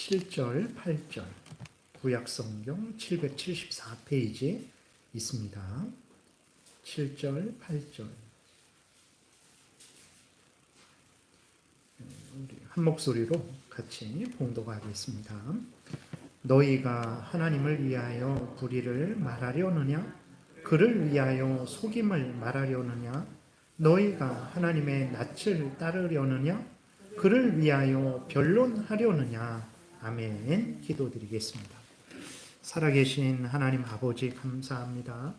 7절, 8절 구약성경 774페이지 있습니다. 7절, 8절 우리 한 목소리로 같이 봉독하겠습니다. 너희가 하나님을 위하여 불의를 말하려느냐? 그를 위하여 속임을 말하려느냐? 너희가 하나님의 낯을 따르려느냐? 그를 위하여 변론하려느냐? 아멘. 기도드리겠습니다. 살아계신 하나님 아버지 감사합니다.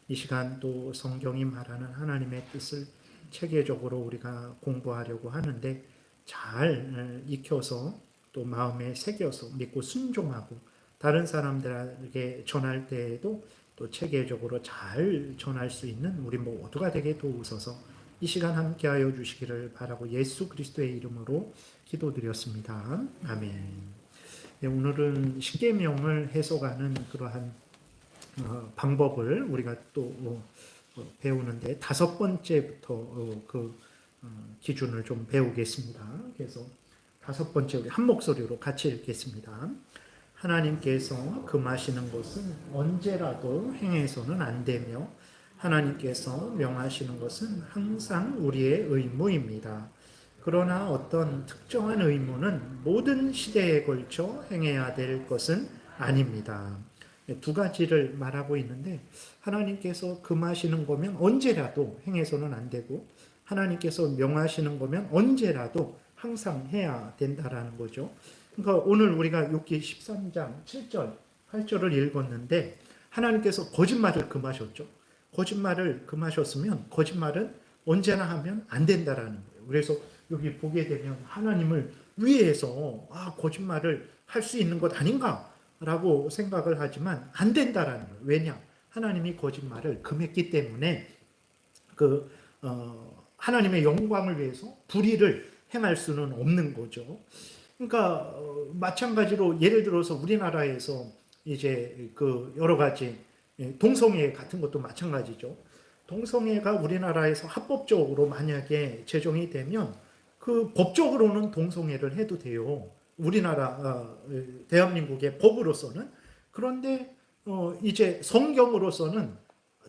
이 시간 또 성경이 말하는 하나님의 뜻을 체계적으로 우리가 공부하려고 하는데 잘 익혀서 또 마음에 새겨서 믿고 순종하고 다른 사람들에게 전할 때에도 또 체계적으로 잘 전할 수 있는 우리 모두가 되게 도우소서. 이 시간 함께하여 주시기를 바라고 예수 그리스도의 이름으로 기도드렸습니다. 아멘. 네, 오늘은 십계명을 해석하는 그러한 방법을 우리가 또 배우는데 다섯 번째부터 그 기준을 좀 배우겠습니다. 그래서 다섯 번째 우리 한 목소리로 같이 읽겠습니다. 하나님께서 금하시는 것은 언제라도 행해서는 안 되며 하나님께서 명하시는 것은 항상 우리의 의무입니다. 그러나 어떤 특정한 의무는 모든 시대에 걸쳐 행해야 될 것은 아닙니다. 두 가지를 말하고 있는데 하나님께서 금하시는 거면 언제라도 행해서는 안 되고 하나님께서 명하시는 거면 언제라도 항상 해야 된다라는 거죠. 그러니까 오늘 우리가 욥기 13장 7절, 8절을 읽었는데 하나님께서 거짓말을 금하셨죠. 거짓말을 금하셨으면 거짓말은 언제나 하면 안 된다라는 거예요. 그래서 여기 보게 되면 하나님을 위해서 거짓말을 할 수 있는 것 아닌가라고 생각을 하지만 안 된다라는 거예요. 왜냐? 하나님이 거짓말을 금했기 때문에 하나님의 영광을 위해서 불의를 행할 수는 없는 거죠. 그러니까 마찬가지로 예를 들어서 우리나라에서 이제 여러 가지 동성애 같은 것도 마찬가지죠. 동성애가 우리나라에서 합법적으로 만약에 제정이 되면 그 법적으로는 동성애를 해도 돼요. 우리나라 대한민국의 법으로서는. 그런데 이제 성경으로서는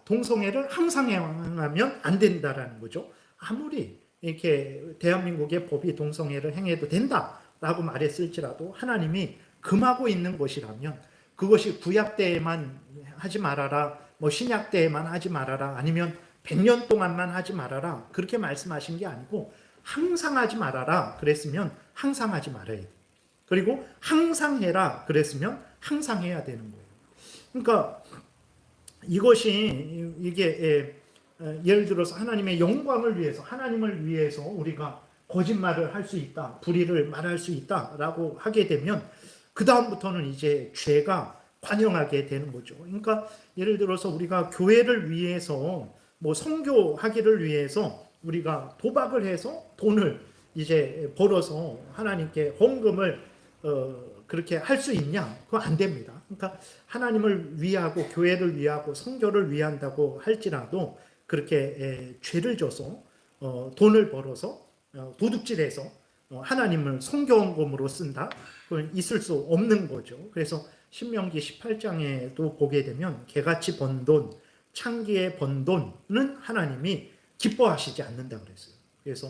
동성애를 항상 행하면 안 된다라는 거죠. 아무리 이렇게 대한민국의 법이 동성애를 행해도 된다라고 말했을지라도 하나님이 금하고 있는 것이라면 그것이 구약 때에만 하지 말아라, 신약 때에만 하지 말아라, 아니면 100년 동안만 하지 말아라 그렇게 말씀하신 게 아니고 항상 하지 말아라 그랬으면 항상 하지 말아야 돼. 그리고 항상 해라 그랬으면 항상 해야 되는 거예요. 그러니까 이것이 이게 예를 들어서 하나님의 영광을 위해서 하나님을 위해서 우리가 거짓말을 할 수 있다, 불의를 말할 수 있다라고 하게 되면 그 다음부터는 이제 죄가 관영하게 되는 거죠. 그러니까 예를 들어서 우리가 교회를 위해서 선교하기를 위해서 우리가 도박을 해서 돈을 이제 벌어서 하나님께 헌금을 그렇게 할 수 있냐? 그거 안 됩니다. 그러니까 하나님을 위하고 교회를 위하고 선교를 위한다고 할지라도 그렇게 죄를 져서 돈을 벌어서 도둑질해서 하나님을 선교헌금으로 쓴다? 그건 있을 수 없는 거죠. 그래서 신명기 18장에도 보게 되면 개같이 번 돈, 창기에 번 돈은 하나님이 기뻐하시지 않는다 그랬어요. 그래서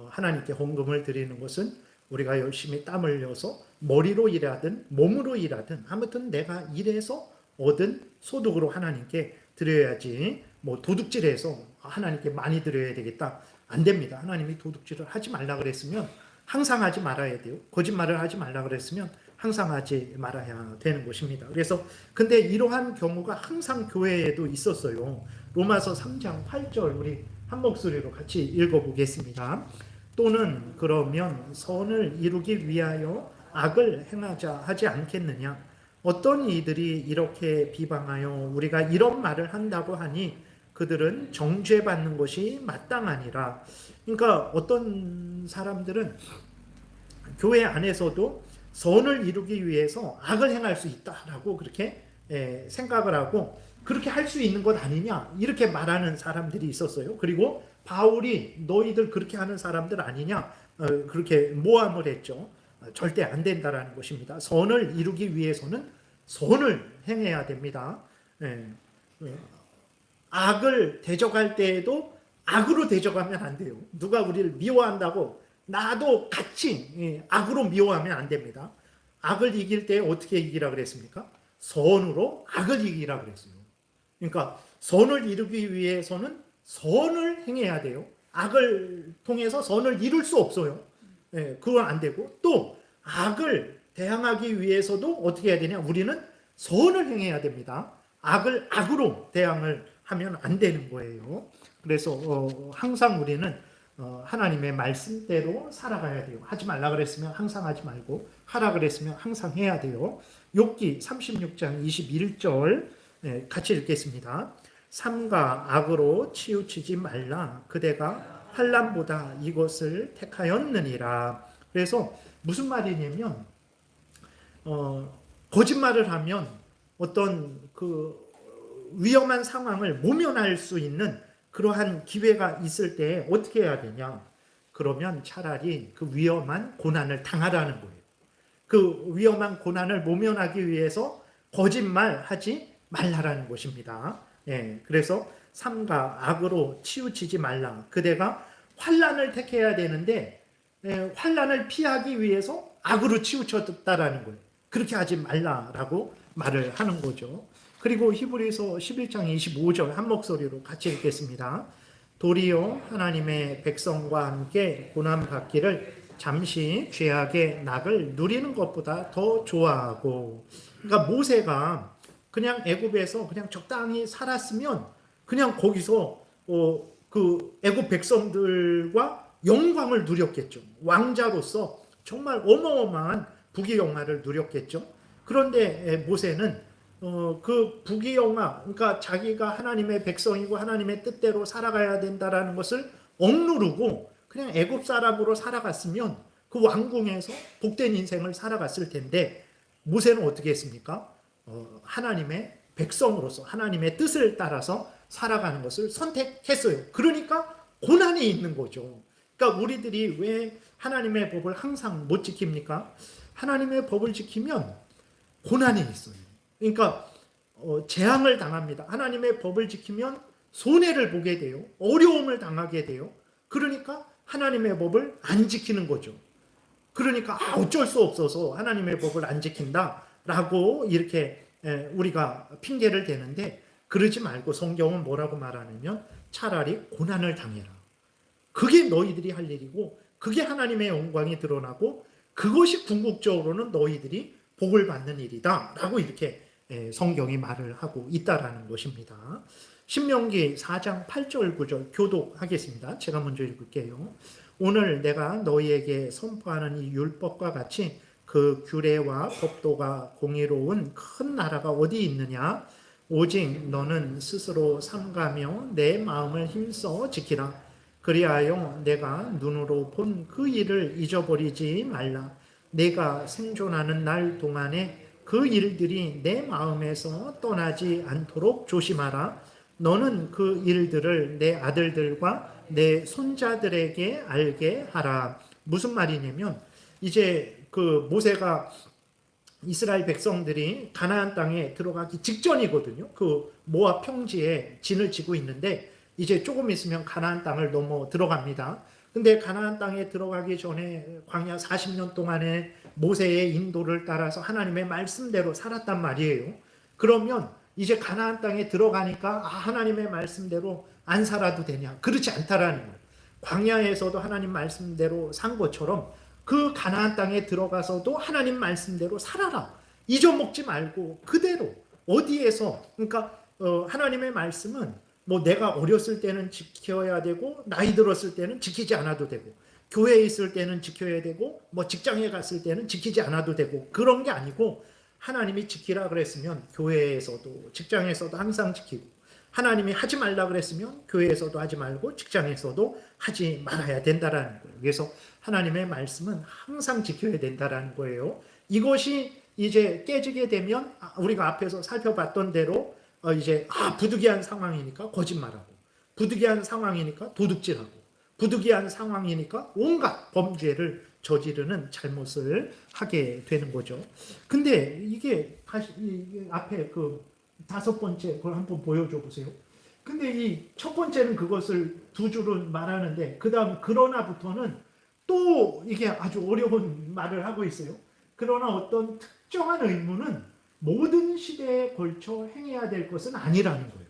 하나님께 헌금을 드리는 것은 우리가 열심히 땀 흘려서 머리로 일하든 몸으로 일하든 아무튼 내가 일해서 얻은 소득으로 하나님께 드려야지 도둑질해서 하나님께 많이 드려야 되겠다. 안 됩니다. 하나님이 도둑질을 하지 말라 그랬으면 항상 하지 말아야 돼요. 거짓말을 하지 말라 그랬으면 항상 하지 말아야 되는 것입니다. 그래서 근데 이러한 경우가 항상 교회에도 있었어요. 로마서 3장 8절 우리 한 목소리로 같이 읽어보겠습니다. 또는 그러면 선을 이루기 위하여 악을 행하자 하지 않겠느냐? 어떤 이들이 이렇게 비방하여 우리가 이런 말을 한다고 하니 그들은 정죄받는 것이 마땅하니라. 그러니까 어떤 사람들은 교회 안에서도 선을 이루기 위해서 악을 행할 수 있다라고 그렇게 생각을 하고 그렇게 할 수 있는 것 아니냐 이렇게 말하는 사람들이 있었어요. 그리고 바울이 너희들 그렇게 하는 사람들 아니냐 그렇게 모함을 했죠. 절대 안 된다라는 것입니다. 선을 이루기 위해서는 선을 행해야 됩니다. 예. 악을 대적할 때에도 악으로 대적하면 안 돼요. 누가 우리를 미워한다고 나도 같이 악으로 미워하면 안 됩니다. 악을 이길 때 어떻게 이기라 그랬습니까? 선으로 악을 이기라 그랬어요. 그러니까 선을 이루기 위해서는 선을 행해야 돼요. 악을 통해서 선을 이룰 수 없어요. 그건 안 되고, 또 악을 대항하기 위해서도 어떻게 해야 되냐? 우리는 선을 행해야 됩니다. 악을 악으로 대항을 하면 안 되는 거예요. 그래서 항상 우리는 하나님의 말씀대로 살아가야 돼요. 하지 말라 그랬으면 항상 하지 말고, 하라 그랬으면 항상 해야 돼요. 욥기 36장 21절 같이 읽겠습니다. 삼가 악으로 치우치지 말라. 그대가 환난보다 이것을 택하였느니라. 그래서 무슨 말이냐면 거짓말을 하면 어떤 그 위험한 상황을 모면할 수 있는 그러한 기회가 있을 때 어떻게 해야 되냐? 그러면 차라리 그 위험한 고난을 당하라는 거예요. 그 위험한 고난을 모면하기 위해서 거짓말하지 말라라는 것입니다. 그래서 삼가 악으로 치우치지 말라. 그대가 환난을 택해야 되는데 환난을 피하기 위해서 악으로 치우쳤다라는 거예요. 그렇게 하지 말라라고 말을 하는 거죠. 그리고 히브리서 11장 25절 한 목소리로 같이 읽겠습니다. 도리어 하나님의 백성과 함께 고난받기를 잠시 죄악의 낙을 누리는 것보다 더 좋아하고, 그러니까 모세가 그냥 애굽에서 그냥 적당히 살았으면 그냥 거기서 그 애굽 백성들과 영광을 누렸겠죠. 왕자로서 정말 어마어마한 부귀영화를 누렸겠죠. 그런데 모세는 그 부귀영화, 그러니까 자기가 하나님의 백성이고 하나님의 뜻대로 살아가야 된다라는 것을 억누르고 그냥 애굽 사람으로 살아갔으면 그 왕궁에서 복된 인생을 살아갔을 텐데, 모세는 어떻게 했습니까? 하나님의 백성으로서 하나님의 뜻을 따라서 살아가는 것을 선택했어요. 그러니까 고난이 있는 거죠. 그러니까 우리들이 왜 하나님의 법을 항상 못 지킵니까? 하나님의 법을 지키면 고난이 있어요. 그러니까 재앙을 당합니다. 하나님의 법을 지키면 손해를 보게 돼요. 어려움을 당하게 돼요. 그러니까 하나님의 법을 안 지키는 거죠. 그러니까 어쩔 수 없어서 하나님의 법을 안 지킨다라고 이렇게 우리가 핑계를 대는데, 그러지 말고 성경은 뭐라고 말하냐면 차라리 고난을 당해라. 그게 너희들이 할 일이고 그게 하나님의 영광이 드러나고 그것이 궁극적으로는 너희들이 복을 받는 일이다 라고 이렇게 성경이 말을 하고 있다라는 것입니다. 신명기 4장 8절 9절 교독하겠습니다. 제가 먼저 읽을게요. 오늘 내가 너희에게 선포하는 이 율법과 같이 그 규례와 법도가 공의로운 큰 나라가 어디 있느냐? 오직 너는 스스로 삼가며 내 마음을 힘써 지키라. 그리하여 내가 눈으로 본 그 일을 잊어버리지 말라. 내가 생존하는 날 동안에 그 일들이 내 마음에서 떠나지 않도록 조심하라. 너는 그 일들을 내 아들들과 내 손자들에게 알게 하라. 무슨 말이냐면 이제 그 모세가 이스라엘 백성들이 가나안 땅에 들어가기 직전이거든요. 그 모압 평지에 진을 치고 있는데 이제 조금 있으면 가나안 땅을 넘어 들어갑니다. 근데 가나안 땅에 들어가기 전에 광야 40년 동안에 모세의 인도를 따라서 하나님의 말씀대로 살았단 말이에요. 그러면 이제 가나안 땅에 들어가니까 하나님의 말씀대로 안 살아도 되냐? 그렇지 않다라는 거예요. 광야에서도 하나님 말씀대로 산 것처럼 그 가나안 땅에 들어가서도 하나님 말씀대로 살아라. 잊어먹지 말고 그대로 어디에서, 그러니까 하나님의 말씀은 뭐 내가 어렸을 때는 지켜야 되고 나이 들었을 때는 지키지 않아도 되고 교회에 있을 때는 지켜야 되고 뭐 직장에 갔을 때는 지키지 않아도 되고 그런 게 아니고, 하나님이 지키라 그랬으면 교회에서도 직장에서도 항상 지키고, 하나님이 하지 말라 그랬으면 교회에서도 하지 말고 직장에서도 하지 말아야 된다라는 거예요. 그래서 하나님의 말씀은 항상 지켜야 된다라는 거예요. 이것이 이제 깨지게 되면 우리가 앞에서 살펴봤던 대로 이제 부득이한 상황이니까 거짓말하고, 부득이한 상황이니까 도둑질하고, 부득이한 상황이니까 온갖 범죄를 저지르는 잘못을 하게 되는 거죠. 근데 이게 다시 이 앞에 그 5번째 그걸 한번 보여줘 보세요. 근데 이 첫 번째는 그것을 두 줄은 말하는데 그 다음 그러나부터는 또 이게 아주 어려운 말을 하고 있어요. 그러나 어떤 특정한 의무는 모든 시대에 걸쳐 행해야 될 것은 아니라는 거예요.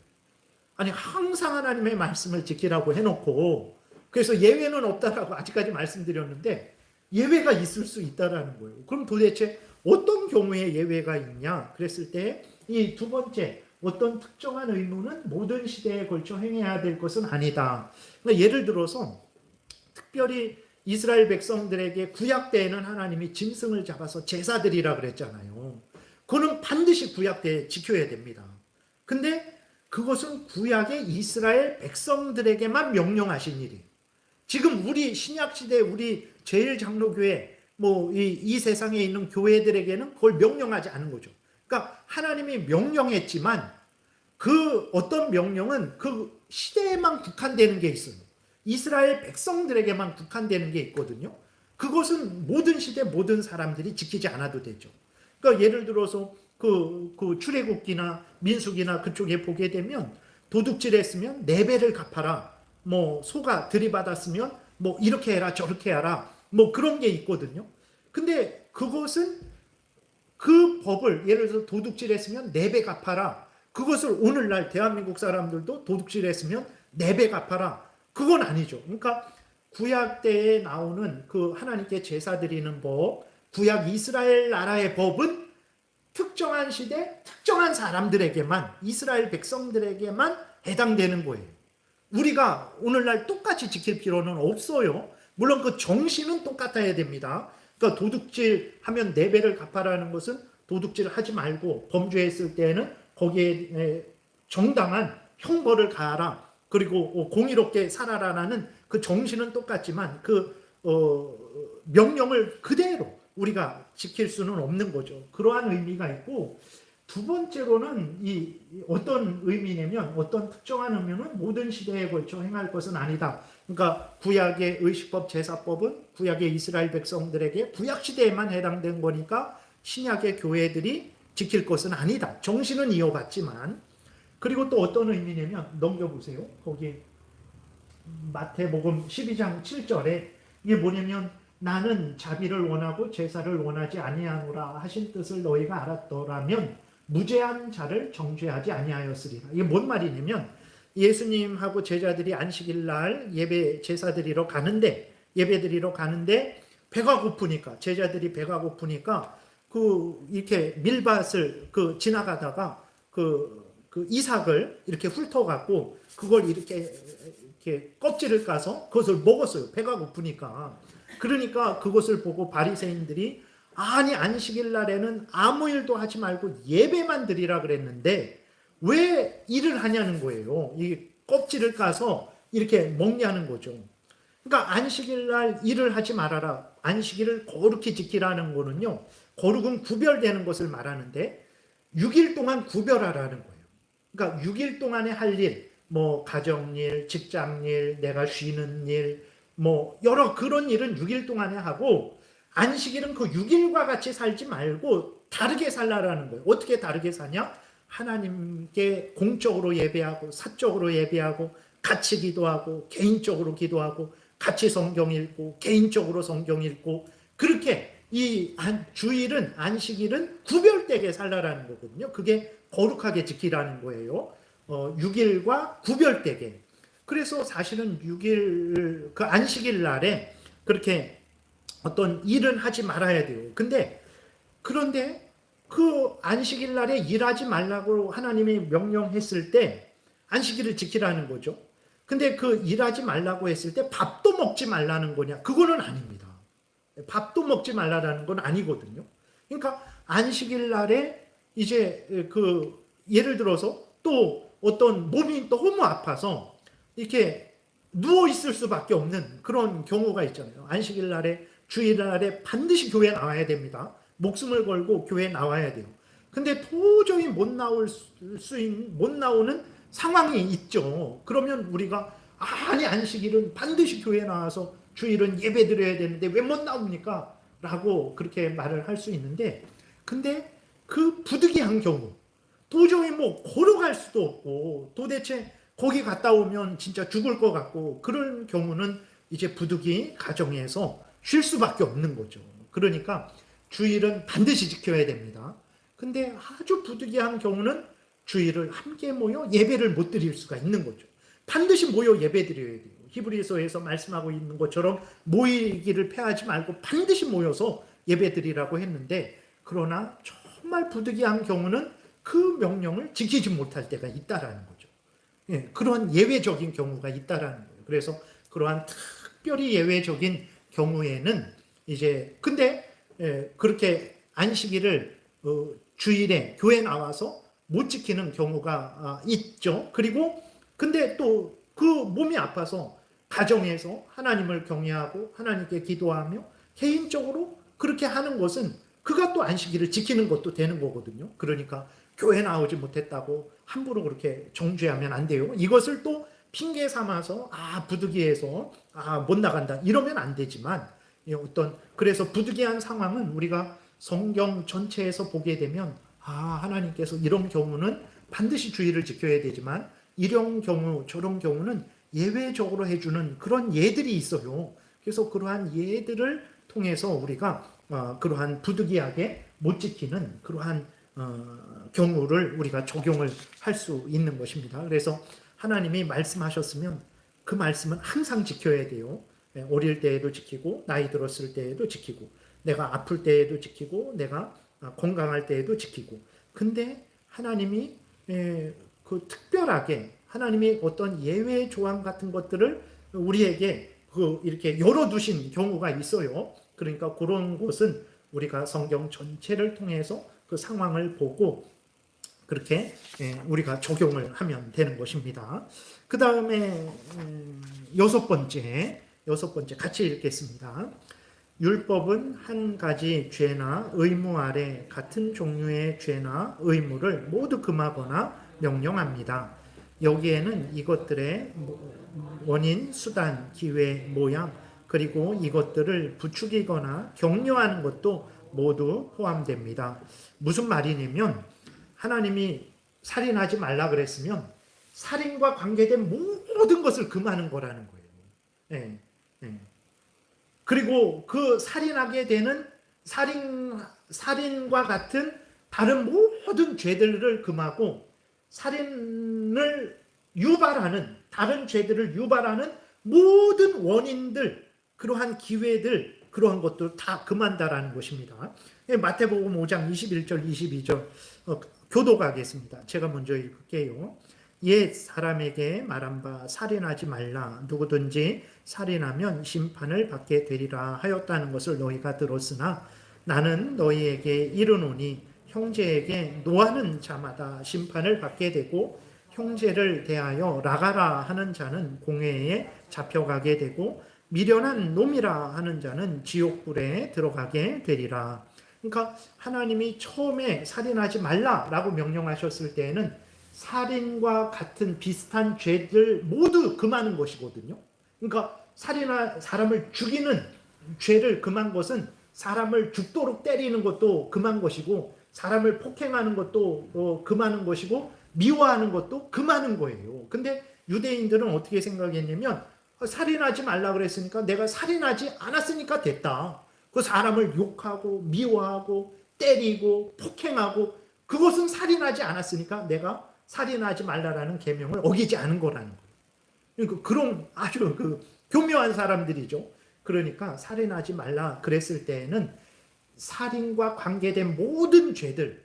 아니 항상 하나님의 말씀을 지키라고 해놓고 그래서 예외는 없다라고 아직까지 말씀드렸는데 예외가 있을 수 있다라는 거예요. 그럼 도대체 어떤 경우에 예외가 있냐? 그랬을 때 이 두 번째 어떤 특정한 의무는 모든 시대에 걸쳐 행해야 될 것은 아니다. 그러니까 예를 들어서 특별히 이스라엘 백성들에게 구약 때에는 하나님이 짐승을 잡아서 제사드리라 그랬잖아요. 그거는 반드시 구약 때에 지켜야 됩니다. 근데 그것은 구약의 이스라엘 백성들에게만 명령하신 일이에요. 지금 우리 신약 시대 우리 제일장로교회 이 세상에 있는 교회들에게는 그걸 명령하지 않은 거죠. 그러니까 하나님이 명령했지만 그 어떤 명령은 그 시대에만 국한되는 게 있어요. 이스라엘 백성들에게만 국한되는 게 있거든요. 그것은 모든 시대 모든 사람들이 지키지 않아도 되죠. 그러니까 예를 들어서 그 출애굽기나 민수기나 그쪽에 보게 되면 도둑질했으면 4배를 갚아라. 소가 들이받았으면 이렇게 해라 저렇게 해라. 그런 게 있거든요. 근데 그것은 그 법을 예를 들어서 도둑질했으면 4배 갚아라. 그것을 오늘날 대한민국 사람들도 도둑질했으면 4배 갚아라. 그건 아니죠. 그러니까 구약 때에 나오는 그 하나님께 제사 드리는 법, 구약 이스라엘 나라의 법은 특정한 시대, 특정한 사람들에게만, 이스라엘 백성들에게만 해당되는 거예요. 우리가 오늘날 똑같이 지킬 필요는 없어요. 물론 그 정신은 똑같아야 됩니다. 그러니까 도둑질 하면 4배를 갚아라는 것은 도둑질 하지 말고 범죄했을 때는 거기에 정당한 형벌을 가하라. 그리고 공의롭게 살아라라는 그 정신은 똑같지만 그 명령을 그대로 우리가 지킬 수는 없는 거죠. 그러한 의미가 있고 두 번째로는 이 어떤 의미냐면 어떤 특정한 의미는 모든 시대에 걸쳐 행할 것은 아니다. 그러니까 구약의 의식법 제사법은 구약의 이스라엘 백성들에게 구약 시대에만 해당된 거니까 신약의 교회들이 지킬 것은 아니다. 정신은 이어받지만 그리고 또 어떤 의미냐면 넘겨보세요. 거기 마태복음 12장 7절에 이게 뭐냐면 나는 자비를 원하고 제사를 원하지 아니하노라 하신 뜻을 너희가 알았더라면 무죄한 자를 정죄하지 아니하였으리라. 이게 뭔 말이냐면 예수님하고 제자들이 안식일 날 예배 제사 드리러 가는데 예배 드리러 가는데 배가 고프니까 제자들이 배가 고프니까 이렇게 밀밭을 지나가다가 그 이삭을 이렇게 훑어갖고 그걸 이렇게 껍질을 까서 그것을 먹었어요. 배가 고프니까. 그러니까 그것을 보고 바리새인들이 아니 안식일 날에는 아무 일도 하지 말고 예배만 드리라 그랬는데 왜 일을 하냐는 거예요. 이 껍질을 까서 이렇게 먹냐는 거죠. 그러니까 안식일 날 일을 하지 말아라. 안식일을 거룩히 지키라는 거는요. 거룩은 구별되는 것을 말하는데 6일 동안 구별하라는 거예요. 그러니까 6일 동안에 할 일, 가정일, 직장일, 내가 쉬는 일, 여러 그런 일은 6일 동안에 하고 안식일은 그 6일과 같이 살지 말고 다르게 살라라는 거예요. 어떻게 다르게 사냐? 하나님께 공적으로 예배하고 사적으로 예배하고 같이 기도하고 개인적으로 기도하고 같이 성경 읽고 개인적으로 성경 읽고 그렇게 이 주일은 안식일은 구별되게 살라라는 거거든요. 그게 거룩하게 지키라는 거예요. 6일과 구별되게. 그래서 사실은 6일 그 안식일 날에 그렇게 어떤 일은 하지 말아야 돼요. 그런데 그 안식일 날에 일하지 말라고 하나님이 명령했을 때 안식일을 지키라는 거죠. 근데 그 일하지 말라고 했을 때 밥도 먹지 말라는 거냐? 그거는 아닙니다. 밥도 먹지 말라는 건 아니거든요. 그러니까 안식일 날에 이제 예를 들어서 또 어떤 몸이 너무 아파서 이렇게 누워 있을 수밖에 없는 그런 경우가 있잖아요. 안식일 날에 주일날에 반드시 교회에 나와야 됩니다. 목숨을 걸고 교회에 나와야 돼요. 근데 도저히 못 나오는 상황이 있죠. 그러면 우리가 아니 안식일은 반드시 교회 나와서 주일은 예배 드려야 되는데 왜 못 나옵니까? 라고 그렇게 말을 할 수 있는데, 근데 그 부득이한 경우, 도저히 뭐 걸어갈 수도 없고 도대체 거기 갔다 오면 진짜 죽을 것 같고 그런 경우는 이제 부득이 가정에서 쉴 수밖에 없는 거죠. 그러니까 주일은 반드시 지켜야 됩니다. 근데 아주 부득이한 경우는 주일을 함께 모여 예배를 못 드릴 수가 있는 거죠. 반드시 모여 예배 드려야 돼요. 히브리서에서 말씀하고 있는 것처럼 모이기를 패하지 말고 반드시 모여서 예배 드리라고 했는데, 그러나 정말 부득이한 경우는 그 명령을 지키지 못할 때가 있다라는 거죠. 예, 그런 예외적인 경우가 있다라는 거예요. 그래서 그러한 특별히 예외적인 경우에는 이제 근데 그렇게 안식일을 주일에 교회 나와서 못 지키는 경우가 있죠. 그리고 근데 또 그 몸이 아파서 가정에서 하나님을 경외하고 하나님께 기도하며 개인적으로 그렇게 하는 것은 그가 또 안식일을 지키는 것도 되는 거거든요. 그러니까 교회 나오지 못했다고 함부로 그렇게 정죄하면 안 돼요. 이것을 또 핑계 삼아서 부득이해서 못 나간다 이러면 안 되지만, 그래서 부득이한 상황은 우리가 성경 전체에서 보게 되면 하나님께서 이런 경우는 반드시 주의를 지켜야 되지만 이런 경우 저런 경우는 예외적으로 해주는 그런 예들이 있어요. 그래서 그러한 예들을 통해서 우리가 그러한 부득이하게 못 지키는 그러한 경우를 우리가 적용을 할 수 있는 것입니다. 그래서 하나님이 말씀하셨으면 그 말씀은 항상 지켜야 돼요. 어릴 때에도 지키고 나이 들었을 때에도 지키고 내가 아플 때에도 지키고 내가 건강할 때에도 지키고. 근데 하나님이 그 특별하게 하나님이 어떤 예외 조항 같은 것들을 우리에게 이렇게 열어두신 경우가 있어요. 그러니까 그런 것은 우리가 성경 전체를 통해서 그 상황을 보고 그렇게 우리가 적용을 하면 되는 것입니다. 그 다음에 여섯 번째 같이 읽겠습니다. 율법은 한 가지 죄나 의무 아래 같은 종류의 죄나 의무를 모두 금하거나 명령합니다. 여기에는 이것들의 원인, 수단, 기회, 모양, 그리고 이것들을 부추기거나 격려하는 것도 모두 포함됩니다. 무슨 말이냐면 하나님이 살인하지 말라 그랬으면 살인과 관계된 모든 것을 금하는 거라는 거예요. 예, 예. 그리고 그 살인하게 되는 살인과 같은 다른 모든 죄들을 금하고 살인을 유발하는 다른 죄들을 유발하는 모든 원인들, 그러한 기회들, 그러한 것도 다 금한다라는 것입니다. 마태복음 5장 21절 22절 교독하겠습니다. 제가 먼저 읽을게요. 옛 사람에게 말한 바 살인하지 말라. 누구든지 살인하면 심판을 받게 되리라 하였다는 것을 너희가 들었으나 나는 너희에게 이르노니 형제에게 노하는 자마다 심판을 받게 되고 형제를 대하여 라가라 하는 자는 공회에 잡혀가게 되고 미련한 놈이라 하는 자는 지옥불에 들어가게 되리라. 그러니까 하나님이 처음에 살인하지 말라라고 명령하셨을 때에는 살인과 같은 비슷한 죄들 모두 금하는 것이거든요. 그러니까 사람을 죽이는 죄를 금한 것은 사람을 죽도록 때리는 것도 금한 것이고 사람을 폭행하는 것도 금하는 것이고 미워하는 것도 금하는 거예요. 근데 유대인들은 어떻게 생각했냐면 살인하지 말라 그랬으니까 내가 살인하지 않았으니까 됐다. 그 사람을 욕하고 미워하고 때리고 폭행하고 그것은 살인하지 않았으니까 내가 살인하지 말라라는 계명을 어기지 않은 거라는 거예요. 그러니까 그런 아주 교묘한 사람들이죠. 그러니까 살인하지 말라 그랬을 때에는 살인과 관계된 모든 죄들,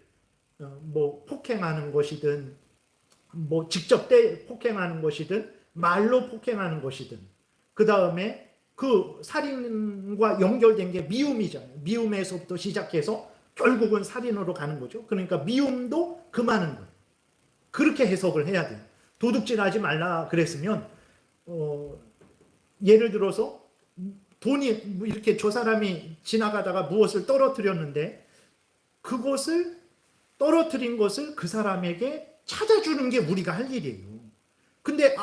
뭐 폭행하는 것이든 뭐 직접 폭행하는 것이든 말로 폭행하는 것이든 그 다음에 그 살인과 연결된 게 미움이잖아요. 미움에서부터 시작해서 결국은 살인으로 가는 거죠. 그러니까 미움도 금하는 거예요. 그렇게 해석을 해야 돼요. 도둑질하지 말라 그랬으면 예를 들어서 돈이 이렇게 저 사람이 지나가다가 무엇을 떨어뜨렸는데 그것을 떨어뜨린 것을 그 사람에게 찾아주는 게 우리가 할 일이에요. 근데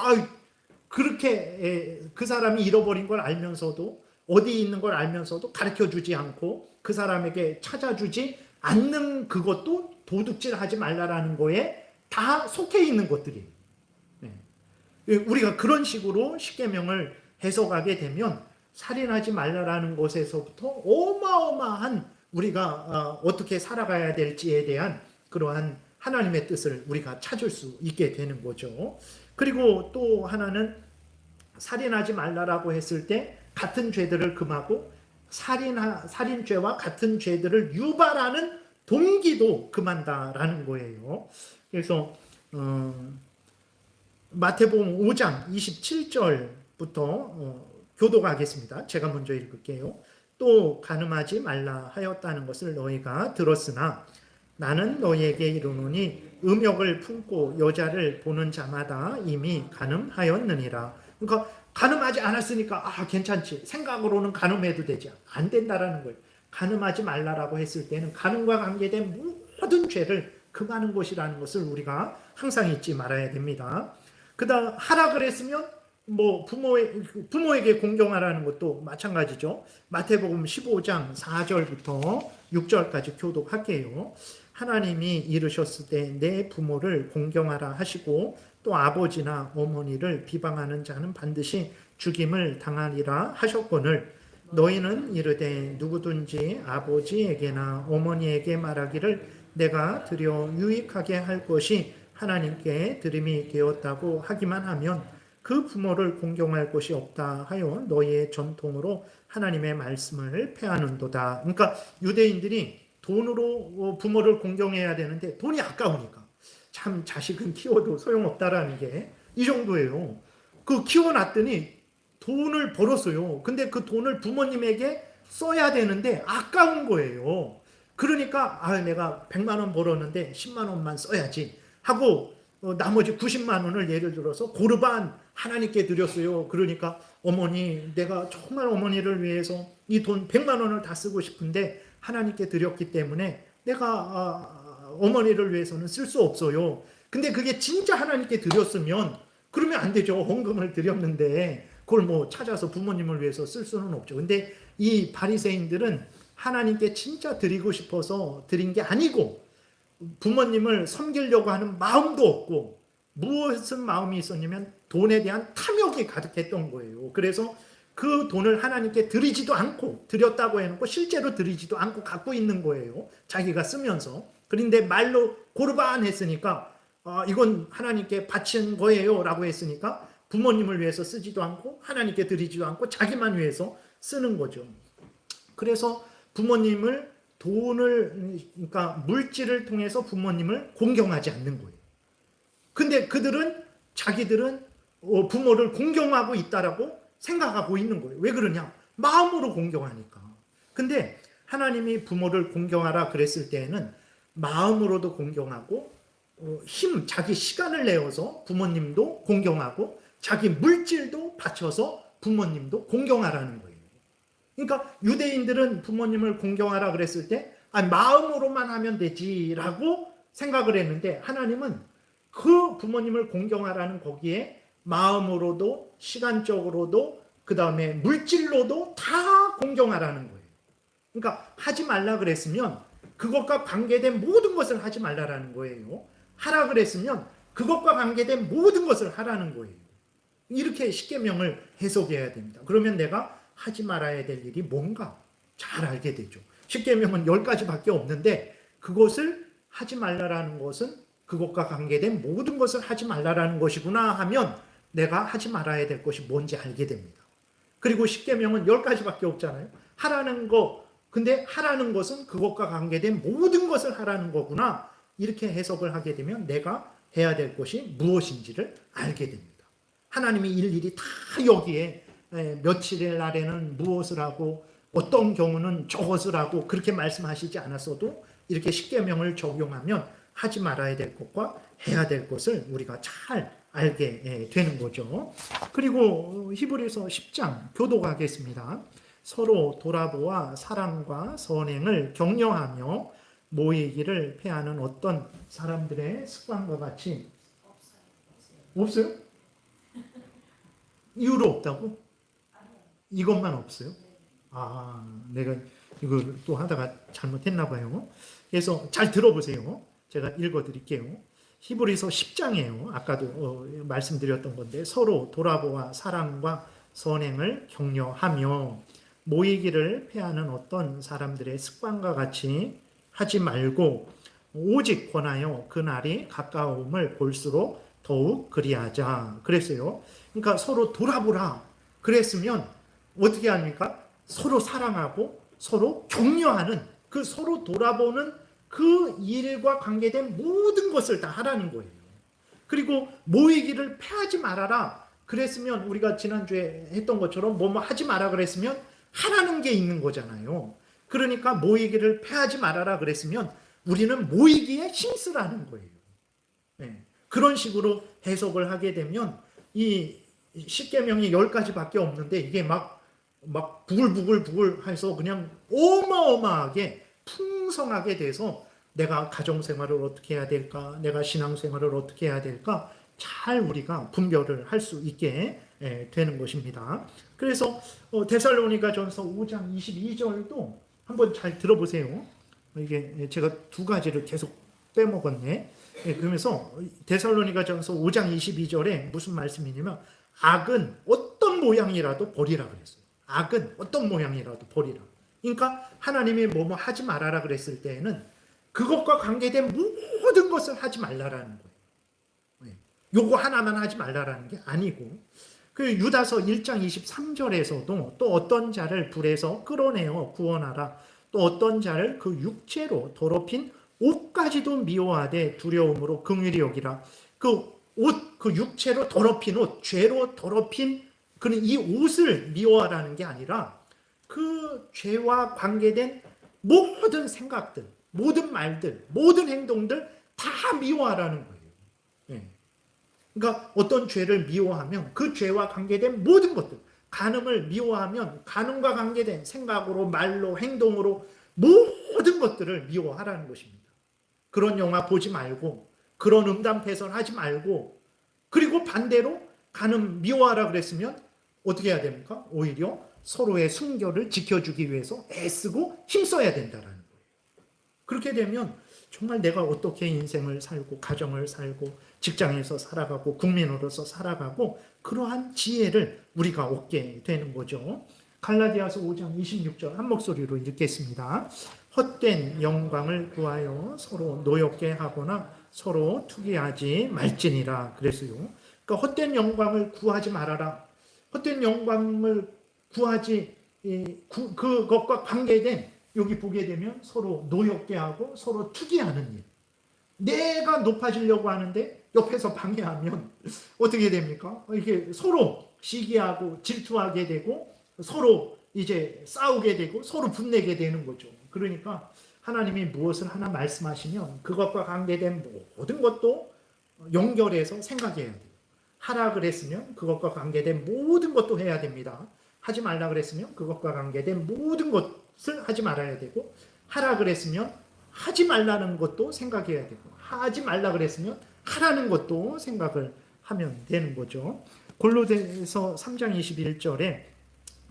그렇게 그 사람이 잃어버린 걸 알면서도, 어디 있는 걸 알면서도 가르쳐주지 않고 그 사람에게 찾아주지 않는 그것도 도둑질하지 말라라는 거에 다 속해 있는 것들이에요. 우리가 그런 식으로 십계명을 해석하게 되면 살인하지 말라라는 것에서부터 어마어마한 우리가 어떻게 살아가야 될지에 대한 그러한 하나님의 뜻을 우리가 찾을 수 있게 되는 거죠. 그리고 또 하나는 살인하지 말라라고 했을 때 같은 죄들을 금하고 살인죄와 같은 죄들을 유발하는 동기도 금한다라는 거예요. 그래서 마태복음 5장 27절부터 교독하겠습니다. 제가 먼저 읽을게요. 또 간음하지 말라 하였다는 것을 너희가 들었으나 나는 너희에게 이르노니 음욕을 품고 여자를 보는 자마다 이미 간음하였느니라. 그러니까 간음하지 않았으니까 괜찮지, 생각으로는 간음해도 되지, 안 된다라는 거예요. 간음하지 말라라고 했을 때는 간음과 관계된 모든 죄를 금하는 것이라는 것을 우리가 항상 잊지 말아야 됩니다. 그다음 하라 그랬으면 부모에게 공경하라는 것도 마찬가지죠. 마태복음 15장 4절부터 6절까지 교독할게요. 하나님이 이르셨을 때 내 부모를 공경하라 하시고 또 아버지나 어머니를 비방하는 자는 반드시 죽임을 당하리라 하셨거늘 너희는 이르되 누구든지 아버지에게나 어머니에게 말하기를 내가 드려 유익하게 할 것이 하나님께 드림이 되었다고 하기만 하면 그 부모를 공경할 것이 없다 하여 너희의 전통으로 하나님의 말씀을 폐하는도다. 그러니까 유대인들이 돈으로 부모를 공경해야 되는데 돈이 아까우니까 참 자식은 키워도 소용없다라는 게 이 정도예요. 그 키워놨더니 돈을 벌었어요. 근데 그 돈을 부모님에게 써야 되는데 아까운 거예요. 그러니까 내가 100만 원 벌었는데 10만 원만 써야지 하고 나머지 90만 원을 예를 들어서 고르반 하나님께 드렸어요. 그러니까 어머니, 내가 정말 어머니를 위해서 이 돈 100만 원을 다 쓰고 싶은데 하나님께 드렸기 때문에 내가 어머니를 위해서는 쓸 수 없어요. 근데 그게 진짜 하나님께 드렸으면 그러면 안 되죠. 헌금을 드렸는데 그걸 찾아서 부모님을 위해서 쓸 수는 없죠. 근데 이 바리새인들은 하나님께 진짜 드리고 싶어서 드린 게 아니고 부모님을 섬기려고 하는 마음도 없고 무엇은 마음이 있었냐면 돈에 대한 탐욕이 가득했던 거예요. 그래서 그 돈을 하나님께 드리지도 않고 드렸다고 해놓고 실제로 드리지도 않고 갖고 있는 거예요. 자기가 쓰면서. 그런데 말로 고르반 했으니까 이건 하나님께 바친 거예요 라고 했으니까 부모님을 위해서 쓰지도 않고 하나님께 드리지도 않고 자기만 위해서 쓰는 거죠. 그래서 부모님을 그러니까 물질을 통해서 부모님을 공경하지 않는 거예요. 근데 자기들은 부모를 공경하고 있다라고 생각하고 있는 거예요. 왜 그러냐? 마음으로 공경하니까. 근데 하나님이 부모를 공경하라 그랬을 때에는 마음으로도 공경하고 자기 시간을 내어서 부모님도 공경하고 자기 물질도 바쳐서 부모님도 공경하라는 거예요. 그러니까 유대인들은 부모님을 공경하라 그랬을 때 마음으로만 하면 되지라고 생각을 했는데 하나님은 그 부모님을 공경하라는 거기에 마음으로도 시간적으로도 그 다음에 물질로도 다 공경하라는 거예요. 그러니까 하지 말라 그랬으면 그것과 관계된 모든 것을 하지 말라라는 거예요. 하라 그랬으면 그것과 관계된 모든 것을 하라는 거예요. 이렇게 십계명을 해석해야 됩니다. 그러면 내가 하지 말아야 될 일이 뭔가 잘 알게 되죠. 십계명은 10가지밖에 없는데 그것을 하지 말라라는 것은 그것과 관계된 모든 것을 하지 말라라는 것이구나 하면 내가 하지 말아야 될 것이 뭔지 알게 됩니다. 그리고 십계명은 10가지밖에 없잖아요. 하라는 거, 근데 하라는 것은 그것과 관계된 모든 것을 하라는 거구나. 이렇게 해석을 하게 되면 내가 해야 될 것이 무엇인지를 알게 됩니다. 하나님이 일일이 다 여기에 며칠의 날에는 무엇을 하고 어떤 경우는 저것을 하고 그렇게 말씀하시지 않았어도 이렇게 십계명을 적용하면 하지 말아야 될 것과 해야 될 것을 우리가 잘 알게 되는 거죠. 그리고 히브리서 10장 교독하겠습니다. 서로 돌아보아 사랑과 선행을 격려하며 모이기를 패하는 어떤 사람들의 습관과 같이 없어요? 이유로 없다고? 이것만 없어요? 아, 내가 이걸 또 하다가 잘못했나 봐요. 그래서 잘 들어보세요. 제가 읽어드릴게요. 히브리서 10장이에요. 아까도 말씀드렸던 건데 서로 돌아보아 사랑과 선행을 격려하며 모이기를 패하는 어떤 사람들의 습관과 같이 하지 말고 오직 권하여 그날이 가까움을 볼수록 더욱 그리하자 그랬어요. 그러니까 서로 돌아보라 그랬으면 어떻게 합니까? 서로 사랑하고 서로 격려하는 그 서로 돌아보는 그 일과 관계된 모든 것을 다 하라는 거예요. 그리고 모이기를 패하지 말아라 그랬으면 우리가 지난주에 했던 것처럼 뭐뭐 하지 마라 그랬으면 하라는 게 있는 거잖아요. 그러니까 모이기를 패하지 말아라 그랬으면 우리는 모이기에 힘쓰라는 거예요. 네. 그런 식으로 해석을 하게 되면 이 십계명이 10가지밖에 없는데 이게 막 부글부글 해서 그냥 어마어마하게 풍성하게 돼서 내가 가정생활을 어떻게 해야 될까, 내가 신앙생활을 어떻게 해야 될까 잘 우리가 분별을 할 수 있게 되는 것입니다. 그래서 데살로니가전서 5장 22절도 한번 잘 들어보세요. 이게 제가 두 가지를 계속 빼먹었네. 그러면서 데살로니가전서 5장 22절에 무슨 말씀이냐면 악은 어떤 모양이라도 버리라 그랬어요. 악은 어떤 모양이라도 버리라. 그러니까 하나님이 뭐뭐 하지 말아라 그랬을 때에는 그것과 관계된 모든 것을 하지 말라라는 거예요. 요거 하나만 하지 말라라는 게 아니고 그 유다서 1장 23절에서도 또 어떤 자를 불에서 끌어내어 구원하라. 또 어떤 자를 그 육체로 더럽힌 옷까지도 미워하되 두려움으로 긍휼히 여기라. 그 옷, 그 육체로 더럽힌 옷, 죄로 더럽힌 그런 이 옷을 미워하라는 게 아니라 그 죄와 관계된 모든 생각들, 모든 말들, 모든 행동들 다 미워하라는 거예요. 예. 그러니까 어떤 죄를 미워하면 그 죄와 관계된 모든 것들, 간음을 미워하면 간음과 관계된 생각으로, 말로, 행동으로 모든 것들을 미워하라는 것입니다. 그런 영화 보지 말고, 그런 음담패설 하지 말고, 그리고 반대로 간음 미워하라 그랬으면 어떻게 해야 됩니까? 오히려 서로의 순결을 지켜주기 위해서 애쓰고 힘써야 된다는 거예요. 그렇게 되면 정말 내가 어떻게 인생을 살고 가정을 살고 직장에서 살아가고 국민으로서 살아가고 그러한 지혜를 우리가 얻게 되는 거죠. 갈라디아서 5장 26절 한 목소리로 읽겠습니다. 헛된 영광을 구하여 서로 노엽게 하거나 서로 투기하지 말지니라 그랬어요. 그러니까 헛된 영광을 구하지 말아라. 헛된 영광을 구하지 그것과 관계된 여기 보게 되면 서로 노엽게 하고 서로 투기하는 일. 내가 높아지려고 하는데 옆에서 방해하면 어떻게 됩니까? 이게 서로 시기하고 질투하게 되고 서로 이제 싸우게 되고 서로 분내게 되는 거죠. 그러니까 하나님이 무엇을 하나 말씀하시면 그것과 관계된 모든 것도 연결해서 생각해야 돼요. 하라 그랬으면 그것과 관계된 모든 것도 해야 됩니다. 하지 말라 그랬으면 그것과 관계된 모든 것을 하지 말아야 되고 하라 그랬으면 하지 말라는 것도 생각해야 되고 하지 말라 그랬으면 하라는 것도 생각을 하면 되는 거죠. 골로새서 3장 21절에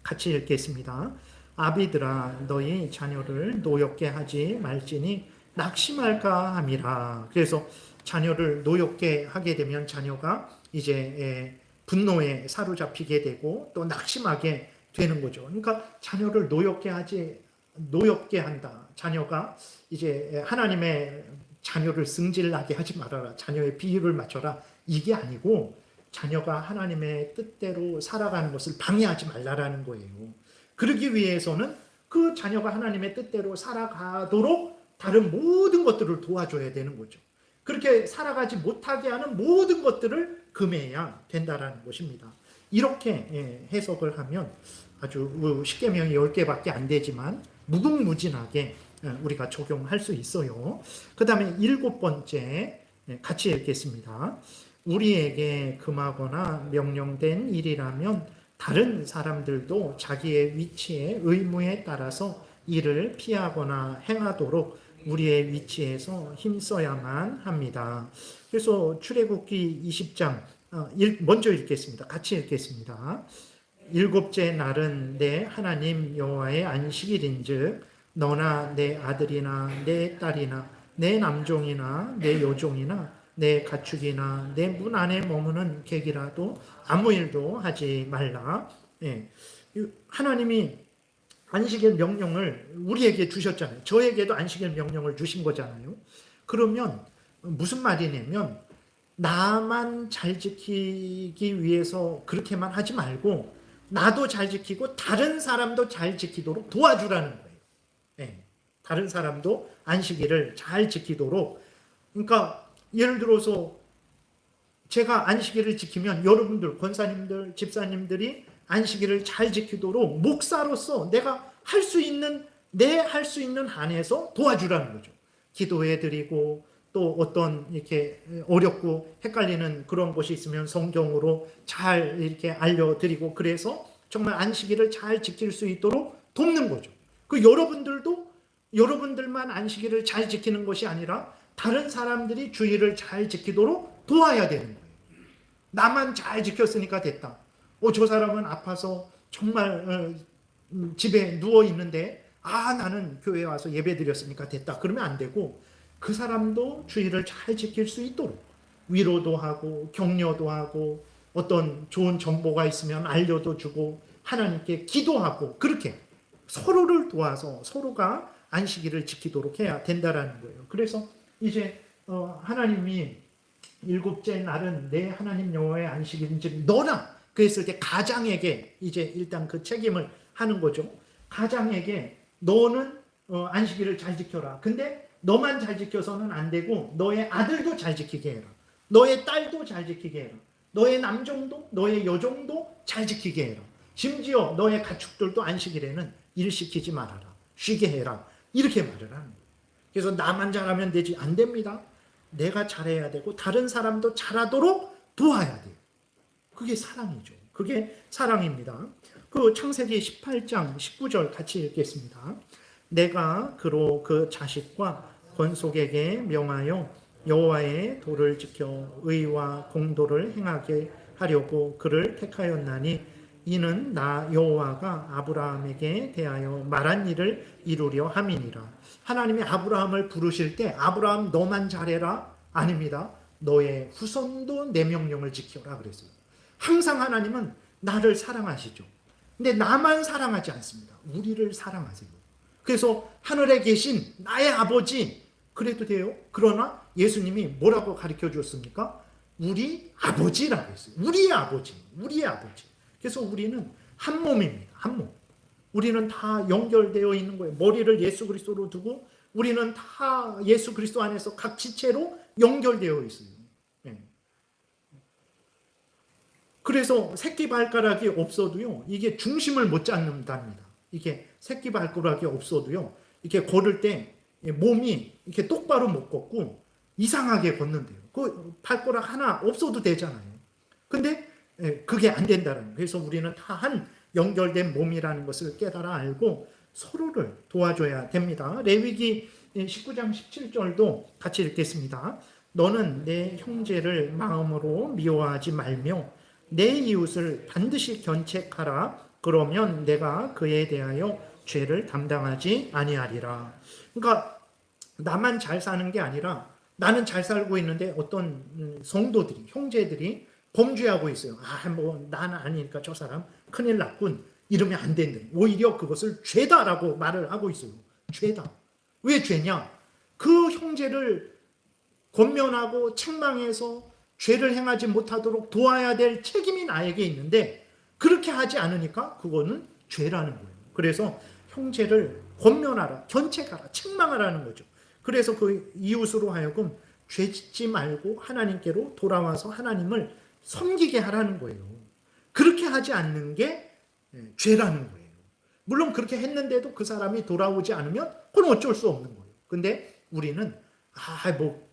같이 읽겠습니다. 아비들아 너희 자녀를 노엽게 하지 말지니 낙심할까 함이라. 그래서 자녀를 노엽게 하게 되면 자녀가 이제 분노에 사로잡히게 되고 또 낙심하게 되는 거죠. 그러니까 자녀를 노엽게 한다. 자녀가 이제 하나님의 자녀를 승질나게 하지 말아라. 자녀의 비율을 맞춰라. 이게 아니고 자녀가 하나님의 뜻대로 살아가는 것을 방해하지 말라라는 거예요. 그러기 위해서는 그 자녀가 하나님의 뜻대로 살아가도록 다른 모든 것들을 도와줘야 되는 거죠. 그렇게 살아가지 못하게 하는 모든 것들을 금해야 된다라는 것입니다. 이렇게 해석을 하면 아주 십계명이 10개밖에 안 되지만 무궁무진하게 우리가 적용할 수 있어요. 그 다음에 7번째 같이 읽겠습니다. 우리에게 금하거나 명령된 일이라면 다른 사람들도 자기의 위치에 의무에 따라서 이를 피하거나 행하도록 우리의 위치에서 힘써야만 합니다. 그래서 출애굽기 20장 먼저 읽겠습니다. 같이 읽겠습니다. 일곱째 날은 내 하나님 여호와의 안식일인즉 너나 내 아들이나 내 딸이나 내 남종이나 내 여종이나 내 가축이나 내 문 안에 머무는 객이라도 아무 일도 하지 말라. 예. 하나님이 안식일 명령을 우리에게 주셨잖아요. 저에게도 안식일 명령을 주신 거잖아요. 그러면 무슨 말이냐면 나만 잘 지키기 위해서 그렇게만 하지 말고 나도 잘 지키고 다른 사람도 잘 지키도록 도와주라는 거예요. 네. 다른 사람도 안식일을 잘 지키도록. 그러니까 예를 들어서 제가 안식일을 지키면 여러분들, 권사님들, 집사님들이 안식일을 잘 지키도록 목사로서 내가 할 수 있는 한에서 도와주라는 거죠. 기도해 드리고 또 어떤 이렇게 어렵고 헷갈리는 그런 것이 있으면 성경으로 잘 이렇게 알려드리고 그래서 정말 안식일을 잘 지킬 수 있도록 돕는 거죠. 그 여러분들만 안식일을 잘 지키는 것이 아니라 다른 사람들이 주일을 잘 지키도록 도와야 되는 거예요. 나만 잘 지켰으니까 됐다. 저 사람은 아파서 정말 집에 누워 있는데 나는 교회에 와서 예배 드렸으니까 됐다. 그러면 안 되고 그 사람도 주일을 잘 지킬 수 있도록 위로도 하고 격려도 하고 어떤 좋은 정보가 있으면 알려도 주고 하나님께 기도하고 그렇게 서로를 도와서 서로가 안식일을 지키도록 해야 된다라는 거예요. 그래서 이제 하나님이 일곱째 날은 내 하나님 여호와의 안식일인즉 너나 그랬을 때 가장에게 이제 일단 그 책임을 하는 거죠. 가장에게 너는 안식일을 잘 지켜라. 근데 너만 잘 지켜서는 안 되고 너의 아들도 잘 지키게 해라. 너의 딸도 잘 지키게 해라. 너의 남종도 너의 여종도 잘 지키게 해라. 심지어 너의 가축들도 안식일에는 일시키지 말아라. 쉬게 해라. 이렇게 말을 하는 거예요. 그래서 나만 잘하면 되지. 안 됩니다. 내가 잘해야 되고 다른 사람도 잘하도록 도와야 돼요. 그게 사랑이죠. 그게 사랑입니다. 그 창세기 18장 19절 같이 읽겠습니다. 내가 그로 그 자식과 권속에게 명하여 여호와의 도를 지켜 의와 공도를 행하게 하려고 그를 택하였나니 이는 나 여호와가 아브라함에게 대하여 말한 일을 이루려 함이니라. 하나님이 아브라함을 부르실 때 아브라함 너만 잘해라? 아닙니다. 너의 후손도 내 명령을 지켜라 그랬어요. 항상 하나님은 나를 사랑하시죠. 근데 나만 사랑하지 않습니다. 우리를 사랑하세요. 그래서 하늘에 계신 나의 아버지 그래도 돼요. 그러나 예수님이 뭐라고 가르쳐 주었습니까? 우리 아버지라고 했어요. 우리의 아버지. 그래서 우리는 한 몸입니다. 한 몸. 우리는 다 연결되어 있는 거예요. 머리를 예수 그리스도로 두고 우리는 다 예수 그리스도 안에서 각 지체로 연결되어 있어요. 네. 그래서 새끼 발가락이 없어도요, 이게 중심을 못 잡는답니다. 이게 새끼 발가락이 없어도요, 이렇게 걸을 때 몸이 이렇게 똑바로 못 걷고 이상하게 걷는데요. 그 발가락 하나 없어도 되잖아요. 근데 그게 안 된다는 거예요. 그래서 우리는 다 한 연결된 몸이라는 것을 깨달아 알고 서로를 도와줘야 됩니다. 레위기 19장 17절도 같이 읽겠습니다. 너는 내 형제를 마음으로 미워하지 말며 내 이웃을 반드시 견책하라. 그러면 내가 그에 대하여 죄를 담당하지 아니하리라. 그러니까 나만 잘 사는 게 아니라 나는 잘 살고 있는데 어떤 성도들이, 형제들이 범죄하고 있어요. 나는 아니니까 저 사람 큰일 났군. 이러면 안 된다. 오히려 그것을 죄다라고 말을 하고 있어요. 죄다. 왜 죄냐? 그 형제를 권면하고 책망해서 죄를 행하지 못하도록 도와야 될 책임이 나에게 있는데 그렇게 하지 않으니까 그거는 죄라는 거예요. 그래서 형제를 권면하라, 견책하라, 책망하라는 거죠. 그래서 그 이웃으로 하여금 죄 짓지 말고 하나님께로 돌아와서 하나님을 섬기게 하라는 거예요. 그렇게 하지 않는 게 죄라는 거예요. 물론 그렇게 했는데도 그 사람이 돌아오지 않으면 그건 어쩔 수 없는 거예요. 근데 우리는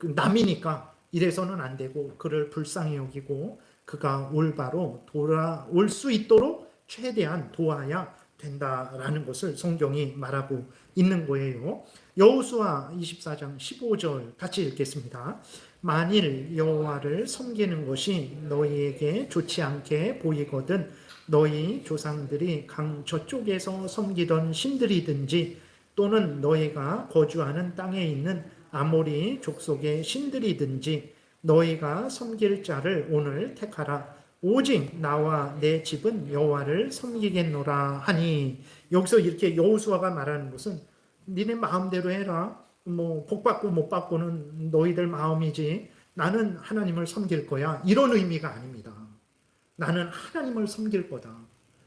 남이니까 이래서는 안 되고 그를 불쌍히 여기고 그가 올바로 돌아올 수 있도록 최대한 도와야 된다라는 것을 성경이 말하고 있는 거예요. 여호수아 24장 15절 같이 읽겠습니다. 만일 여호와를 섬기는 것이 너희에게 좋지 않게 보이거든 너희 조상들이 강 저쪽에서 섬기던 신들이든지 또는 너희가 거주하는 땅에 있는 아모리 족속의 신들이든지 너희가 섬길 자를 오늘 택하라. 오직 나와 내 집은 여호와를 섬기겠노라 하니, 여기서 이렇게 여호수아가 말하는 것은 니네 마음대로 해라. 뭐 복 받고 못 받고는 너희들 마음이지. 나는 하나님을 섬길 거야. 이런 의미가 아닙니다. 나는 하나님을 섬길 거다.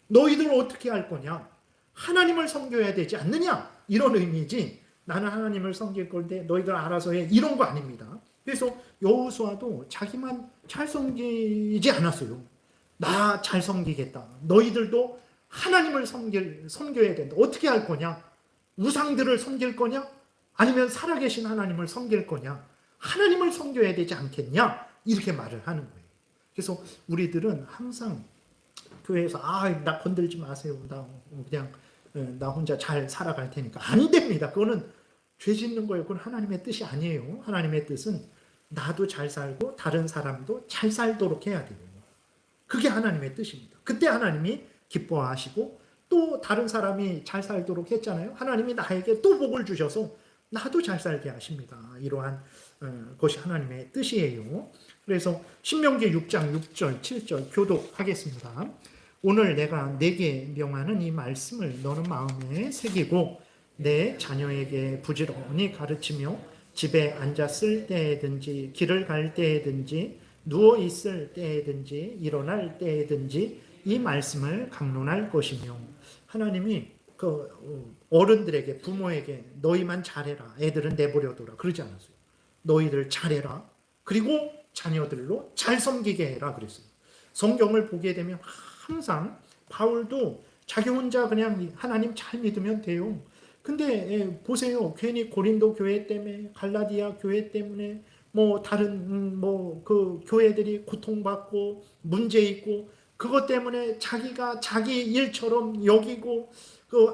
너희들은 어떻게 할 거냐? 하나님을 섬겨야 되지 않느냐? 이런 의미지. 나는 하나님을 섬길 건데 너희들 알아서 해. 이런 거 아닙니다. 그래서 여호수아도 자기만 잘 섬기지 않았어요. 나 잘 섬기겠다. 너희들도 하나님을 섬겨야 된다. 어떻게 할 거냐? 우상들을 섬길 거냐? 아니면 살아계신 하나님을 섬길 거냐? 하나님을 섬겨야 되지 않겠냐? 이렇게 말을 하는 거예요. 그래서 우리들은 항상 교회에서 나 건들지 마세요. 나 혼자 잘 살아갈 테니까. 안 됩니다. 그거는 죄 짓는 거예요. 그건 하나님의 뜻이 아니에요. 하나님의 뜻은 나도 잘 살고 다른 사람도 잘 살도록 해야 돼요. 그게 하나님의 뜻입니다. 그때 하나님이 기뻐하시고 또 다른 사람이 잘 살도록 했잖아요. 하나님이 나에게 또 복을 주셔서 나도 잘 살게 하십니다. 이러한 것이 하나님의 뜻이에요. 그래서 신명기 6장 6절 7절 교독하겠습니다. 오늘 내가 내게 명하는 이 말씀을 너는 마음에 새기고 내 자녀에게 부지런히 가르치며 집에 앉았을 때에든지 길을 갈 때에든지 누워 있을 때에든지 일어날 때에든지 이 말씀을 강론할 것이며, 하나님이 어른들에게 부모에게 너희만 잘해라. 애들은 내버려둬라. 그러지 않았어요. 너희들 잘해라. 그리고 자녀들로 잘 섬기게 해라 그랬어요. 성경을 보게 되면 항상 바울도 자기 혼자 그냥 하나님 잘 믿으면 돼요. 근데 보세요. 괜히 고린도 교회 때문에 갈라디아 교회 때문에 뭐 다른 그 교회들이 고통받고 문제 있고 그것 때문에 자기가 자기 일처럼 여기고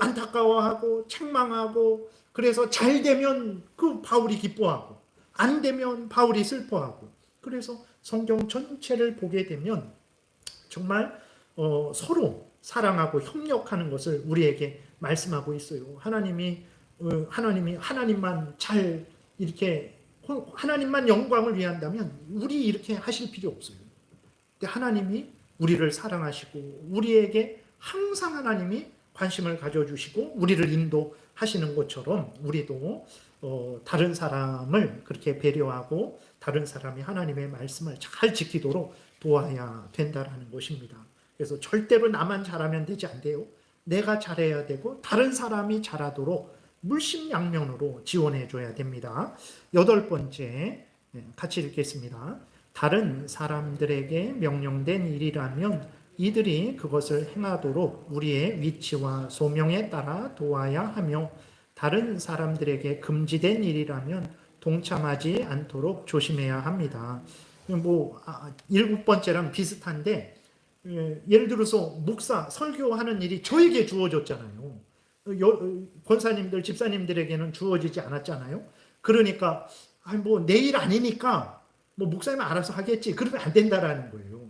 안타까워하고 책망하고, 그래서 잘 되면 바울이 기뻐하고 안 되면 바울이 슬퍼하고, 그래서 성경 전체를 보게 되면 정말 서로 사랑하고 협력하는 것을 우리에게 말씀하고 있어요. 하나님만 잘 이렇게 하나님만 영광을 위한다면 우리 이렇게 하실 필요 없어요. 근데 하나님이 우리를 사랑하시고 우리에게 항상 하나님이 관심을 가져주시고 우리를 인도하시는 것처럼 우리도 다른 사람을 그렇게 배려하고 다른 사람이 하나님의 말씀을 잘 지키도록 도와야 된다는 것입니다. 그래서 절대로 나만 잘하면 되지 않대요. 내가 잘해야 되고 다른 사람이 잘하도록 물심양면으로 지원해 줘야 됩니다. 8번째 같이 읽겠습니다. 다른 사람들에게 명령된 일이라면 이들이 그것을 행하도록 우리의 위치와 소명에 따라 도와야 하며, 다른 사람들에게 금지된 일이라면 동참하지 않도록 조심해야 합니다. 7번째랑 비슷한데, 예를 들어서 목사 설교하는 일이 저에게 주어졌잖아요. 권사님들 집사님들에게는 주어지지 않았잖아요. 그러니까 내일 아니니까 목사님 알아서 하겠지, 그러면 안 된다라는 거예요.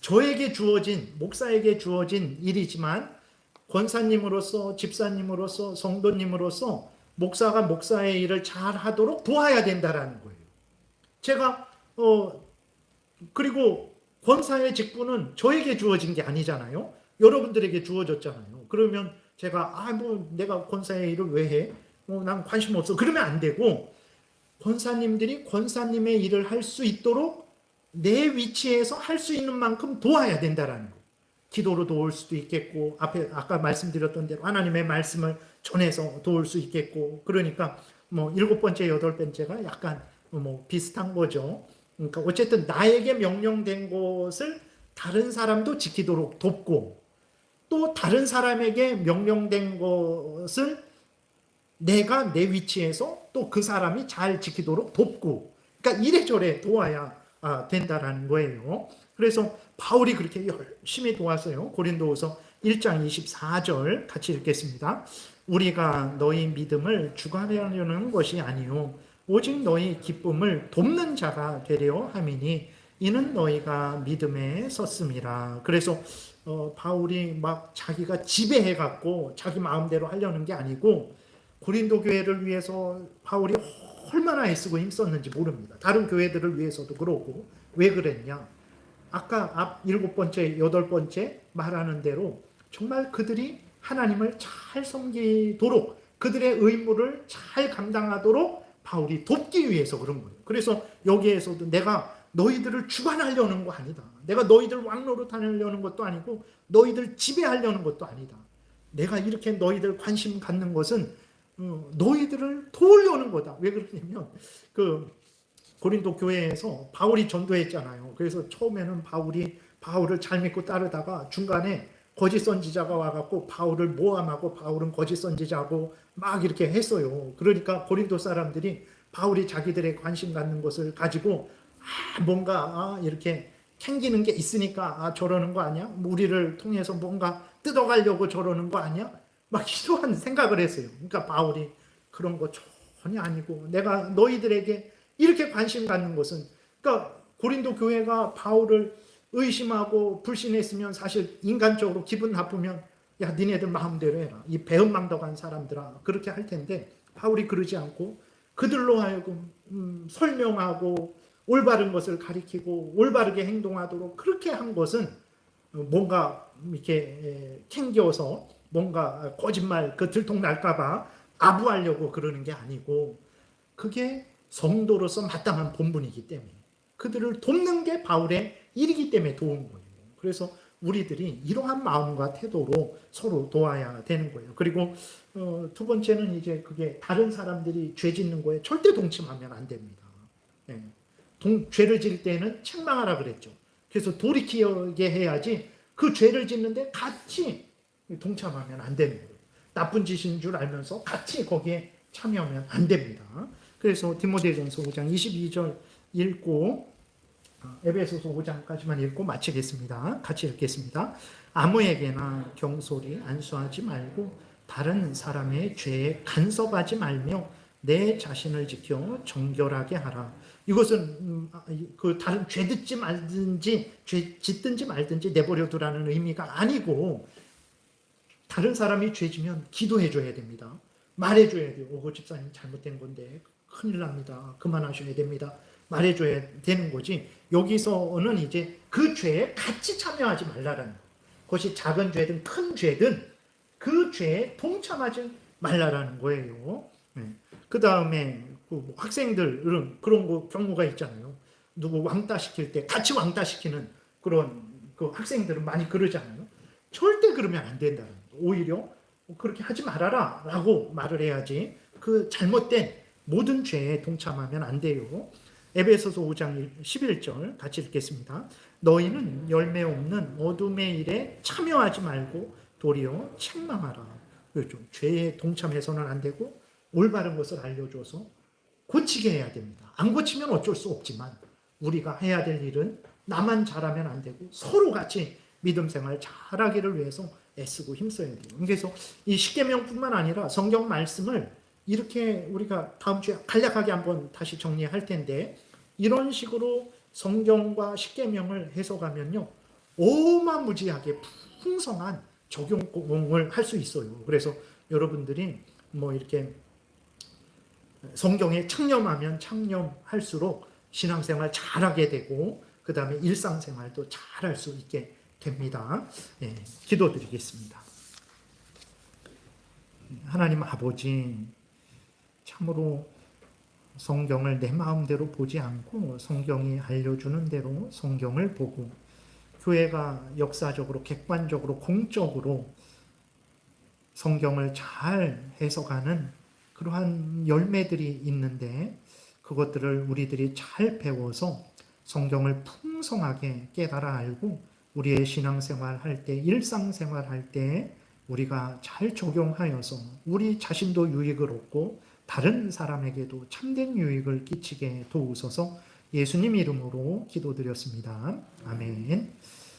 저에게 주어진, 목사에게 주어진 일이지만 권사님으로서 집사님으로서 성도님으로서 목사가 목사의 일을 잘 하도록 도와야 된다라는 거예요. 제가 그리고 권사의 직분은 저에게 주어진 게 아니잖아요. 여러분들에게 주어졌잖아요. 그러면 제가 내가 권사의 일을 왜 해? 난 관심 없어. 그러면 안 되고, 권사님들이 권사님의 일을 할 수 있도록 내 위치에서 할 수 있는 만큼 도와야 된다라는 거. 기도로 도울 수도 있겠고, 아까 말씀드렸던 대로 하나님의 말씀을 전해서 도울 수 있겠고, 그러니까 7번째, 8번째가 약간 비슷한 거죠. 그러니까 어쨌든 나에게 명령된 것을 다른 사람도 지키도록 돕고, 또 다른 사람에게 명령된 것을 내가 내 위치에서 또 그 사람이 잘 지키도록 돕고, 그러니까 이래저래 도와야 된다라는 거예요. 그래서 바울이 그렇게 열심히 도왔어요. 고린도후서 1장 24절 같이 읽겠습니다. 우리가 너희 믿음을 주관하려는 것이 아니요 오직 너희 기쁨을 돕는 자가 되려 함이니 이는 너희가 믿음에 섰음이라. 그래서 바울이 막 자기가 지배해갖고 자기 마음대로 하려는 게 아니고 고린도 교회를 위해서 바울이 얼마나 애쓰고 힘썼는지 모릅니다. 다른 교회들을 위해서도 그러고. 왜 그랬냐? 아까 앞 7번째, 8번째 말하는 대로 정말 그들이 하나님을 잘 섬기도록 그들의 의무를 잘 감당하도록 바울이 돕기 위해서 그런 거예요. 그래서 여기에서도 내가 너희들을 주관하려는 거 아니다. 내가 너희들 왕노릇 하려는 것도 아니고 너희들 지배하려는 것도 아니다. 내가 이렇게 너희들 관심 갖는 것은 너희들을 도우려는 거다. 왜 그러냐면 고린도 교회에서 바울이 전도했잖아요. 그래서 처음에는 바울을 잘 믿고 따르다가 중간에 거짓 선지자가 와갖고 바울을 모함하고 바울은 거짓 선지자고 막 이렇게 했어요. 그러니까 고린도 사람들이 바울이 자기들의 관심 갖는 것을 가지고 뭔가 이렇게 캥기는 게 있으니까 저러는 거 아니야? 우리를 통해서 뭔가 뜯어가려고 저러는 거 아니야? 막 이러한 생각을 했어요. 그러니까 바울이 그런 거 전혀 아니고 내가 너희들에게 이렇게 관심 갖는 것은 그러니까 고린도 교회가 바울을 의심하고 불신했으면 사실 인간적으로 기분 나쁘면 야 니네들 마음대로 해라. 이 배은망덕한 사람들아 그렇게 할 텐데 바울이 그러지 않고 그들로 하여금 설명하고 올바른 것을 가리키고 올바르게 행동하도록 그렇게 한 것은 뭔가 이렇게 캥겨서 뭔가 거짓말 들통 날까봐 아부하려고 그러는 게 아니고 그게 성도로서 마땅한 본분이기 때문에 그들을 돕는 게 바울의 일이기 때문에 도운 거예요. 그래서 우리들이 이러한 마음과 태도로 서로 도와야 되는 거예요. 그리고 두 번째는 이제 그게 다른 사람들이 죄 짓는 거에 절대 동침하면 안 됩니다. 예. 죄를 질 때는 책망하라 그랬죠. 그래서 돌이키게 해야지 그 죄를 짓는데 같이 동참하면 안 되는 거예요. 나쁜 짓인 줄 알면서 같이 거기에 참여하면 안 됩니다. 그래서 디모데전서 5장 22절 읽고 에베소서 5장까지만 읽고 마치겠습니다. 같이 읽겠습니다. 아무에게나 경솔히 안수하지 말고 다른 사람의 죄에 간섭하지 말며 내 자신을 지켜 정결하게 하라. 이것은 그 다른 죄 듣지 말든지 죄 짓든지 말든지 내버려 두라는 의미가 아니고 다른 사람이 죄 지면 기도해 줘야 됩니다. 말해 줘야 돼요. 오 집사님 잘못된 건데 큰일 납니다. 그만하셔야 됩니다. 말해줘야 되는 거지. 여기서는 이제 그 죄에 같이 참여하지 말라라는 거. 그것이 작은 죄든 큰 죄든 그 죄에 동참하지 말라라는 거예요. 네. 그 다음에 학생들은 그런 경우가 있잖아요. 누구 왕따 시킬 때 같이 왕따 시키는 그런 학생들은 많이 그러잖아요. 절대 그러면 안 된다는 거. 오히려 그렇게 하지 말아라 라고 말을 해야지 그 잘못된 모든 죄에 동참하면 안 돼요. 에베소서 5장 11절 같이 읽겠습니다. 너희는 열매 없는 어둠의 일에 참여하지 말고 도리어 책망하라. 그렇죠. 죄에 동참해서는 안 되고 올바른 것을 알려줘서 고치게 해야 됩니다. 안 고치면 어쩔 수 없지만 우리가 해야 될 일은 나만 잘하면 안 되고 서로 같이 믿음 생활 잘하기를 위해서 애쓰고 힘써야 돼요. 그래서 이 십계명뿐만 아니라 성경 말씀을 이렇게 우리가 다음 주에 간략하게 한번 다시 정리할 텐데 이런 식으로 성경과 십계명을 해석하면요 어마무지하게 풍성한 적용을 할 수 있어요. 그래서 여러분들이 뭐 이렇게 성경에 창념하면 창념할수록 신앙생활 잘하게 되고 그 다음에 일상생활도 잘할 수 있게 됩니다. 예, 기도드리겠습니다. 하나님 아버지 참으로 성경을 내 마음대로 보지 않고 성경이 알려주는 대로 성경을 보고 교회가 역사적으로 객관적으로 공적으로 성경을 잘 해석하는 그러한 열매들이 있는데 그것들을 우리들이 잘 배워서 성경을 풍성하게 깨달아 알고 우리의 신앙생활 할 때 일상생활 할 때 우리가 잘 적용하여서 우리 자신도 유익을 얻고 다른 사람에게도 참된 유익을 끼치게 도우소서 예수님 이름으로 기도드렸습니다. 아멘.